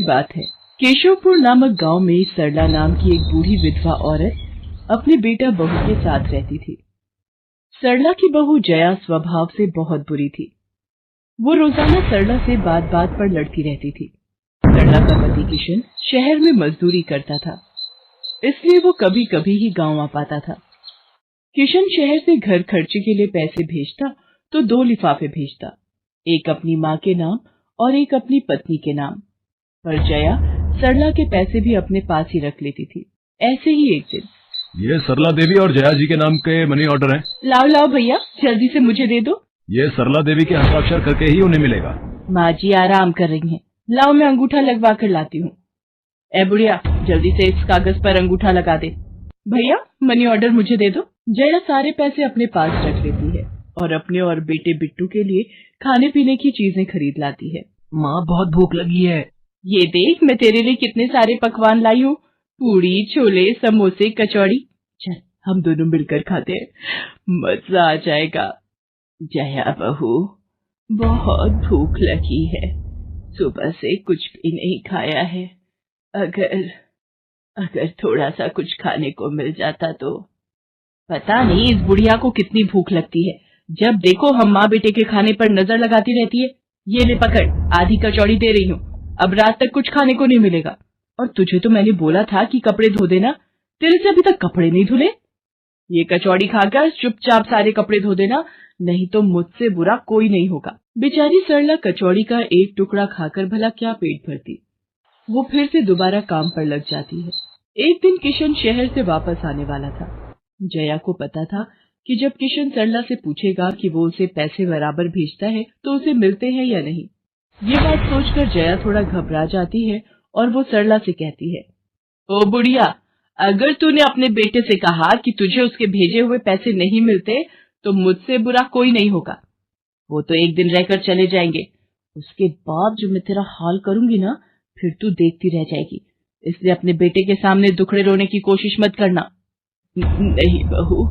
बात है। केशवपुर नामक गांव में सरला नाम की एक बूढ़ी विधवा औरत अपने बेटा बहू के साथ रहती थी। सरला की बहू जया स्वभाव से बहुत बुरी थी। वो रोजाना सरला से बात बात पर लड़ती रहती थी। सरला का पति किशन शहर में मजदूरी करता था, इसलिए वो कभी कभी ही गांव आ पाता था। किशन शहर से घर खर्चे के लिए पैसे भेजता तो 2 लिफाफे भेजता, एक अपनी माँ के नाम और एक अपनी पत्नी के नाम। पर जया सरला के पैसे भी अपने पास ही रख लेती थी। ऐसे ही एक दिन, ये सरला देवी और जया जी के नाम के मनी ऑर्डर हैं। लाओ लाओ भैया, जल्दी से मुझे दे दो। ये सरला देवी के हस्ताक्षर करके ही उन्हें मिलेगा। माँ जी आराम कर रही हैं, लाओ मैं अंगूठा लगवा कर लाती हूँ। ए बुढ़िया, जल्दी से इस कागज पर अंगूठा लगा दे। भैया मनी ऑर्डर मुझे दे दो। जया सारे पैसे अपने पास रख लेती है और अपने और बेटे बिट्टू के लिए खाने पीने की चीजें खरीद लाती है। माँ बहुत भूख लगी है। ये देख मैं तेरे लिए कितने सारे पकवान लाई हूँ, पूड़ी, छोले, समोसे, कचौड़ी। चल हम दोनों मिलकर खाते हैं, मजा आ जाएगा। जया बहू, बहुत भूख लगी है, सुबह से कुछ भी नहीं खाया है। अगर थोड़ा सा कुछ खाने को मिल जाता तो। पता नहीं इस बुढ़िया को कितनी भूख लगती है, जब देखो हम माँ बेटे के खाने पर नजर लगाती रहती है। ये ले पकड़, आधी कचौड़ी दे रही हूँ, अब रात तक कुछ खाने को नहीं मिलेगा। और तुझे तो मैंने बोला था कि कपड़े धो देना, तेरे से अभी तक कपड़े नहीं धुले। ये कचौड़ी खाकर चुपचाप सारे कपड़े धो देना, नहीं तो मुझसे बुरा कोई नहीं होगा। बेचारी सरला कचौड़ी का एक टुकड़ा खाकर भला क्या पेट भरती। वो फिर से दोबारा काम पर लग जाती है। एक दिन किशन शहर से वापस आने वाला था। जया को पता था कि जब किशन सरला से पूछेगा कि वो उसे पैसे बराबर भेजता है तो उसे मिलते हैं या नहीं। ये बात सोचकर जया थोड़ा घबरा जाती है और वो सरला से कहती है, ओ बुढ़िया, अगर तूने अपने बेटे से कहा कि तुझे उसके भेजे हुए पैसे नहीं मिलते तो मुझसे बुरा कोई नहीं होगा। वो तो एक दिन रहकर चले जाएंगे, उसके बाद जो मैं तेरा हाल करूंगी ना, फिर तू देखती रह जाएगी। इसलिए अपने बेटे के सामने दुखड़े रोने की कोशिश मत करना। नहीं बहू,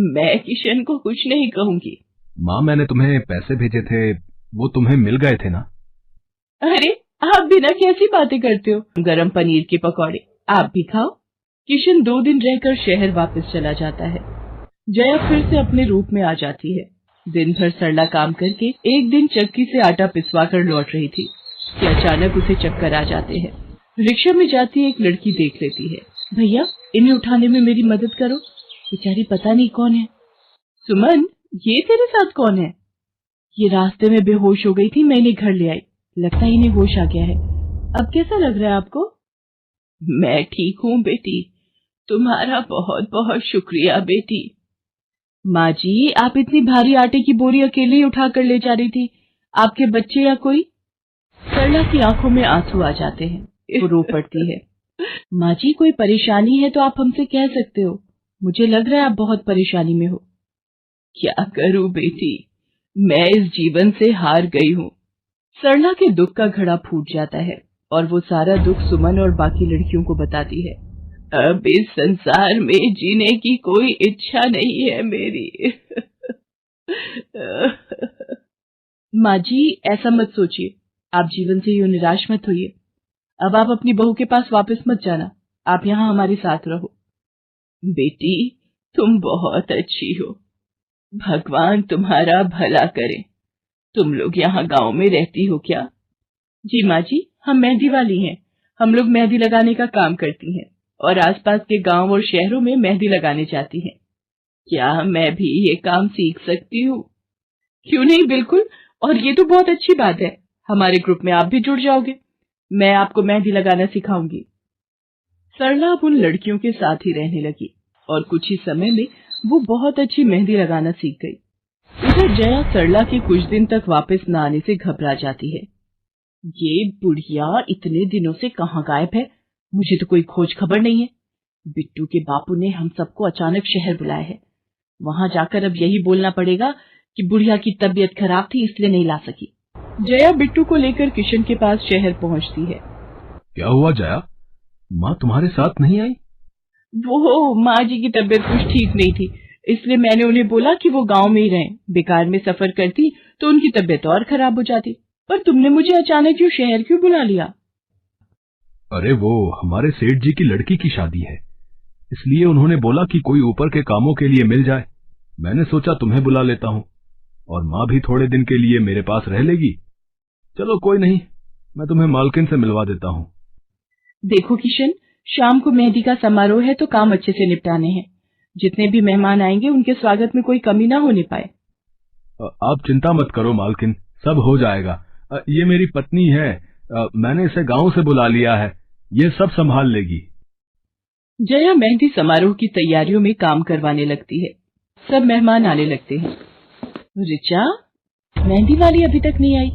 मैं किशन को कुछ नहीं कहूंगी। माँ, मैंने तुम्हें पैसे भेजे थे, वो तुम्हें मिल गए थे ना? अरे आप बिना कैसी बातें करते हो। गरम पनीर के पकौड़े आप भी खाओ। किशन 2 दिन रहकर शहर वापस चला जाता है। जया फिर से अपने रूप में आ जाती है। दिन भर सरला काम करके एक दिन चक्की से आटा पिसवा कर लौट रही थी कि अचानक उसे चक्कर आ जाते हैं। रिक्शा में जाती एक लड़की देख लेती है। भैया इन्हें उठाने में मेरी मदद करो, बेचारी पता नहीं कौन है। सुमन, ये तेरे साथ कौन है? ये रास्ते में बेहोश हो गई थी, मैं इन्हें घर ले आई, लगता है इन्हें होश आ गया है। अब कैसा लग रहा है आपको? मैं ठीक हूँ बेटी, तुम्हारा बहुत बहुत शुक्रिया बेटी। माँ जी, आप इतनी भारी आटे की बोरी अकेले ही उठा कर ले जा रही थी, आपके बच्चे या कोई? सरला की आंखों में आंसू आ जाते हैं, वो रो पड़ती है। माँ जी, कोई परेशानी है तो आप हमसे कह सकते हो, मुझे लग रहा है आप बहुत परेशानी में हो। क्या करूं बेटी, मैं इस जीवन से हार गई हूँ। सरला के दुख का घड़ा फूट जाता है और वो सारा दुख सुमन और बाकी लड़कियों को बताती है। अब इस संसार में जीने की कोई इच्छा नहीं है मेरी। माँ जी, ऐसा मत सोचिए, आप जीवन से यूं निराश मत होइए। अब आप अपनी बहू के पास वापस मत जाना, आप यहाँ हमारे साथ रहो। बेटी, तुम बहुत अच्छी हो, भगवान तुम्हारा भला करे। तुम लोग यहाँ गांव में रहती हो क्या? जी माँ जी, हम मेहंदी वाली हैं। हम लोग मेहंदी लगाने का काम करती हैं और आसपास के गांव और शहरों में मेहंदी लगाने जाती हैं। क्या मैं भी ये काम सीख सकती हूँ? क्यों नहीं, बिल्कुल, और ये तो बहुत अच्छी बात है। हमारे ग्रुप में आप भी जुड़ जाओगे, मैं आपको मेहंदी लगाना सिखाऊंगी। सरला अब उन लड़कियों के साथ ही रहने लगी और कुछ ही समय में वो बहुत अच्छी मेहंदी लगाना सीख गई। इधर जया सरला के कुछ दिन तक वापस न आने से घबरा जाती है। ये बुढ़िया इतने दिनों से कहाँ गायब है, मुझे तो कोई खोज खबर नहीं है। बिट्टू के बापू ने हम सबको अचानक शहर बुलाया है, वहां जाकर अब यही बोलना पड़ेगा कि बुढ़िया की तबीयत खराब थी इसलिए नहीं ला सकी। जया बिट्टू को लेकर किशन के पास शहर पहुंचती है। क्या हुआ जया, माँ तुम्हारे साथ नहीं आई? वो माँ जी की तबीयत कुछ ठीक नहीं थी, इसलिए मैंने उन्हें बोला कि वो गांव में ही रहें। बेकार में सफर करती तो उनकी तबीयत और खराब हो जाती। पर तुमने मुझे अचानक क्यों शहर क्यों बुला लिया? अरे वो हमारे सेठ जी की लड़की की शादी है, इसलिए उन्होंने बोला कि कोई ऊपर के कामों के लिए मिल जाए। मैंने सोचा तुम्हें बुला लेता हूँ, और माँ भी थोड़े दिन के लिए मेरे पास रह लेगी। चलो कोई नहीं, मैं तुम्हें मालकिन से मिलवा देता हूँ। देखो किशन, शाम को मेहंदी का समारोह है तो काम अच्छे से निपटाने हैं। जितने भी मेहमान आएंगे उनके स्वागत में कोई कमी ना होने पाए। आप चिंता मत करो मालकिन, सब हो जाएगा। ये मेरी पत्नी है, मैंने इसे गांव से बुला लिया है, ये सब संभाल लेगी। जया मेहंदी समारोह की तैयारियों में काम करवाने लगती है। सब मेहमान आने लगते हैं। रिचा, मेहंदी वाली अभी तक नहीं आई,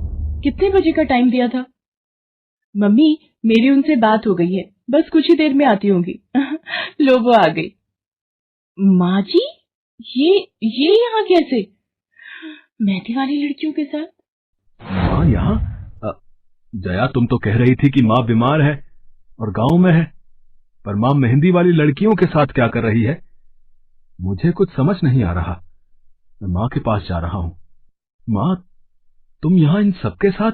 कितने बजे का टाइम दिया था? मम्मी, मेरी उनसे बात हो गई है, बस कुछ ही देर में आती होंगी। लो वो आ गई। माँ जी, ये यहाँ कैसे? मेहंदी वाली लड़कियों के साथ? माँ यहाँ? जया, तुम तो कह रही थी कि माँ बीमार है और गांव में है, पर माँ मेहंदी वाली लड़कियों के साथ क्या कर रही है? मुझे कुछ समझ नहीं आ रहा। मैं माँ के पास जा रहा हूँ। माँ, तुम यहाँ इन सबके साथ?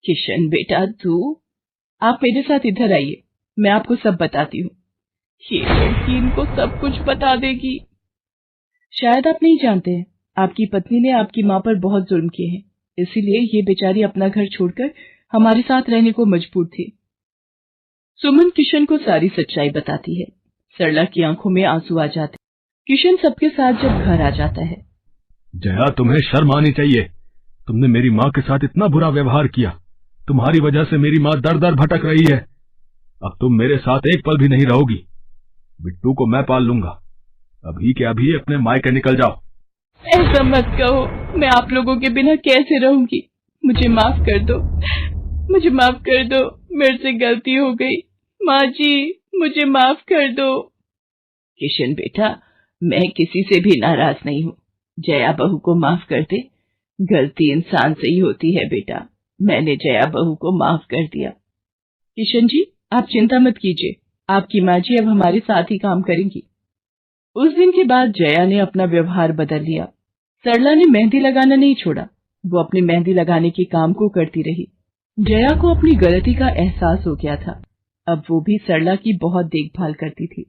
किशन बेटा, आप मेरे साथ इधर आइए, मैं आपको सब बताती हूँ। ये लड़की इनको सब कुछ बता देगी। शायद आप नहीं जानते हैं, आपकी पत्नी ने आपकी माँ पर बहुत जुल्म किए हैं, इसीलिए ये बेचारी अपना घर छोड़कर हमारे साथ रहने को मजबूर थी। सुमन किशन को सारी सच्चाई बताती है। सरला की आंखों में आंसू आ जाते। किशन सबके साथ जब घर आ जाता है। जया, तुम्हें शर्म आनी चाहिए। तुमने मेरी माँ के साथ इतना बुरा व्यवहार किया। तुम्हारी वजह से मेरी माँ दर दर भटक रही है। अब तुम मेरे साथ एक पल भी नहीं रहोगी। बिट्टू को मैं पाल लूंगा। अभी के अभी अपने मायके निकल जाओ। ऐसा मत कहो, मैं आप लोगों के बिना कैसे रहूंगी? मुझे माफ कर दो, मुझे माफ कर दो, मेरे से गलती हो गई। माँ जी, मुझे माफ कर दो। किशन बेटा, मैं किसी से भी नाराज नहीं हूँ। जया बहू को माफ कर दे। गलती इंसान से ही होती है बेटा। मैंने जया बहू को माफ कर दिया। किशन जी, आप चिंता मत कीजिए, आपकी माँ जी अब हमारे साथ ही काम करेंगी। उस दिन के बाद जया ने अपना व्यवहार बदल लिया। सरला ने मेहंदी लगाना नहीं छोड़ा, वो अपनी मेहंदी लगाने के काम को करती रही। जया को अपनी गलती का एहसास हो गया था। अब वो भी सरला की बहुत देखभाल करती थी।